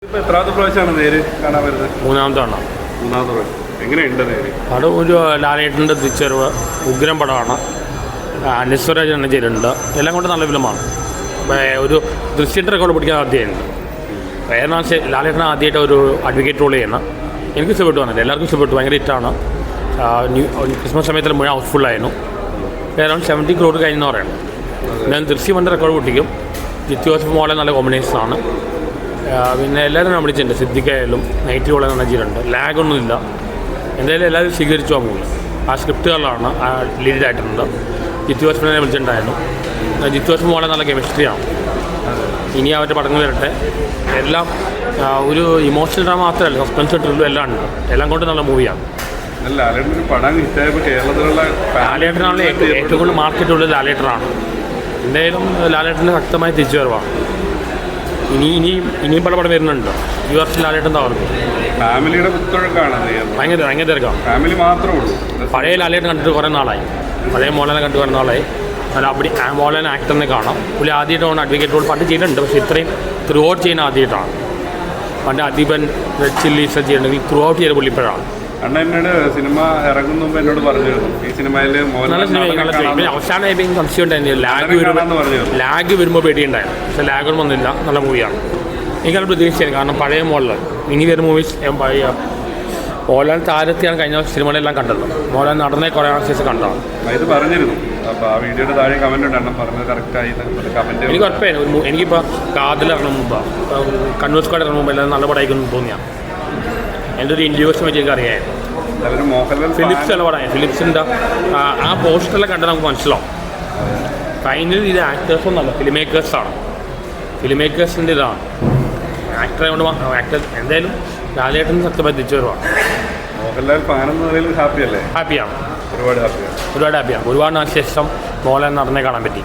ഇപ്പോൾ എത്രാമത്തെ പ്രാവശ്യമാണ് നേര് കാണാൻ വരുന്നത്? മൂന്നാമത്തെ എണ്ണം. മൂന്നാമത്തെ പ്രാവശ്യം. എങ്ങനെയുണ്ട് നേര്? പടം ഒരു ലാലേട്ടൻ്റെ തിരിച്ചറിവ്, ഉഗ്രം പടമാണ്. നിസ്വരാജ് എന്ന ചെയ്തിട്ടുണ്ട്. എല്ലാം കൊണ്ട് നല്ല ഫിലിമാണ്. ഒരു ദൃശ്യത്തിൻ്റെ റെക്കോർഡ് പിടിക്കാൻ സാധ്യതയുണ്ട്. വേറെ ലാലേട്ടൻ ആദ്യമായിട്ട് ഒരു അഡ്വക്കേറ്റ് റോൾ ചെയ്യണം. എനിക്ക് ഇഷ്ടപ്പെട്ടു വന്നില്ല, എല്ലാവർക്കും ഇഷ്ടപ്പെട്ടു. ഭയങ്കര ഹിറ്റാണ്. ക്രിസ്മസ് സമയത്തിൽ മുഴുവൻ ഹൗസ്ഫുള്ളായിരുന്നു. അറൗണ്ട് 70 crore കഴിഞ്ഞെന്ന് പറയുന്നത്. ഞാൻ ദൃശ്യത്തിൻ്റെ റെക്കോർഡ് പൊട്ടിക്കും. ജിത്തു ജോസഫ് മോളെ നല്ല കോമ്പിനേഷനാണ്. പിന്നെ എല്ലാവരും ഞാൻ വിളിച്ചിട്ടുണ്ട്. സിദ്ദിഖായാലും നൈറ്റ് റോളെ നനച്ചിട്ടുണ്ട്. ലാഗൊന്നുമില്ല. എന്തായാലും എല്ലാവരും സ്വീകരിച്ചു ആ മൂവി. ആ സ്ക്രിപ്റ്റുകളിലാണ് ലീഡായിട്ടുണ്ട്. ജിത്തു ജോസഫിനെ വിളിച്ചിട്ടുണ്ടായിരുന്നു. ജിത്തു ജോസഫ് മോളെ നല്ല കെമിസ്ട്രിയാണ്. ഇനി അവരുടെ പടങ്ങൾ വരട്ടെ. എല്ലാം ഒരു ഇമോഷണൽ ഡ്രാമ മാത്രമല്ല, സസ്പെൻസ് ത്രില്ലും എല്ലാം ഉണ്ട്. എല്ലാം കൊണ്ട് നല്ല മൂവിയാണ്. ലാലേട്ടനാണ് ഏറ്റവും കൂടുതൽ മാർക്കറ്റുള്ളത്. ലാലേട്ടനാണ്. എന്തായാലും ലാലേട്ടൻ്റെ ശക്തമായ തിരിച്ചുവരവാണ്. ഇനിയും പല പടം വരുന്നുണ്ട്. ഈ വർഷം ലാലേട്ടൻ തകർന്നു. ഫാമിലിയുടെ ഭയങ്കര തിരക്കാണ്. ഫാമിലി മാത്രമേ ഉള്ളൂ. പഴയ ലാലേട്ടൻ കണ്ടിട്ട് കുറേ നാളായി. പഴയ മോഹൻലാലിനെ കണ്ടിട്ട് കുറേ നാളായി. അല്ല അപ്പടി മോഹൻലാൽ ആക്ടറിനെ കാണാം. പുള്ളി ആദ്യമായിട്ടാണ് അഡ്വക്കേറ്റ് റോൾ പണ്ട് ചെയ്തിട്ടുണ്ട്. പക്ഷേ ഇത്രയും ത്രൂ ഔട്ട് ചെയ്യുന്ന ആദ്യമായിട്ടാണ്. പണ്ട് അദീപൻ, റെഡ് ചില്ലീസ് ചെയ്തിട്ടുണ്ടെങ്കിൽ ത്രൂ ഔട്ട് ചെയ്ത പുള്ളിപ്പോഴാണ്. അണ്ണ എന്നോട് സിനിമ ഇറങ്ങുന്ന മുമ്പ് എന്നോട് പറഞ്ഞിരുന്നു ഈ സിനിമയിൽ അവസാനം സംശയം ഉണ്ടായിരുന്നു. ലാഗ് വരുമ്പോൾ പേടിയുണ്ടായിരുന്നു. പക്ഷേ ലാഗൊന്നും വന്നില്ല. നല്ല മൂവിയാണ്. എനിക്കത് പ്രതീക്ഷിച്ചായിരുന്നു. കാരണം പഴയ മോഹൻലാൽ ഇനി വരുന്ന മൂവീസ് മോഹൻലാൽ താരത്തെയാണ് കഴിഞ്ഞ സിനിമകളെല്ലാം കണ്ടത്. മോഹൻലാൽ നടന്നേ കുറേ ആവശ്യം കണ്ടതാണ്. ഇത് പറഞ്ഞിരുന്നു. അപ്പോൾ ആ വീഡിയോയുടെ താഴെ കമൻറ്റ് ഉണ്ടായിരുന്നു. പറഞ്ഞത് കറക്റ്റായി കമൻറ്റ്. എനിക്ക് കുഴപ്പമില്ല. എനിക്കിപ്പോൾ കാതിലിറങ്ങുന്ന മുമ്പ്, കണ്ണൂർ സ്ക്വാഡ് ഇറങ്ങുന്ന മുമ്പ് എല്ലാം നല്ല പടമായിരിക്കും തോന്നിയാണ്. എൻ്റെ ഒരു ഇൻഡ്യൂഷൻ വെച്ച് എനിക്ക് അറിയാമായിരുന്നു. ഫിലിപ്സ് നല്ല പടമായി. ഫിലിപ്സിൻ്റെ ആ പോസ്റ്ററെല്ലാം കണ്ടാൽ നമുക്ക് മനസ്സിലാവും. ഫൈനലി ഇത് ആക്ടേഴ്സൊന്നുമല്ല, ഫിലിം മേക്കേഴ്സാണ്. ഫിലിം മേക്കേഴ്സിൻ്റെ ഇതാണ്. ആക്ടറെ കൊണ്ട് എന്തായാലും ലാലേട്ടൻ ശക്തമായി തിരിച്ചു വരുവാണ്. മോഹൻലാൽ ഫാനെന്ന് ഹാപ്പിയല്ലേ? ഹാപ്പിയാണ്. ഒരുപാട് ഹാപ്പിയാണ്. ഒരുപാട് നാളിന് ശേഷം മോഹൻലാൽ നടന്നേ കാണാൻ പറ്റി.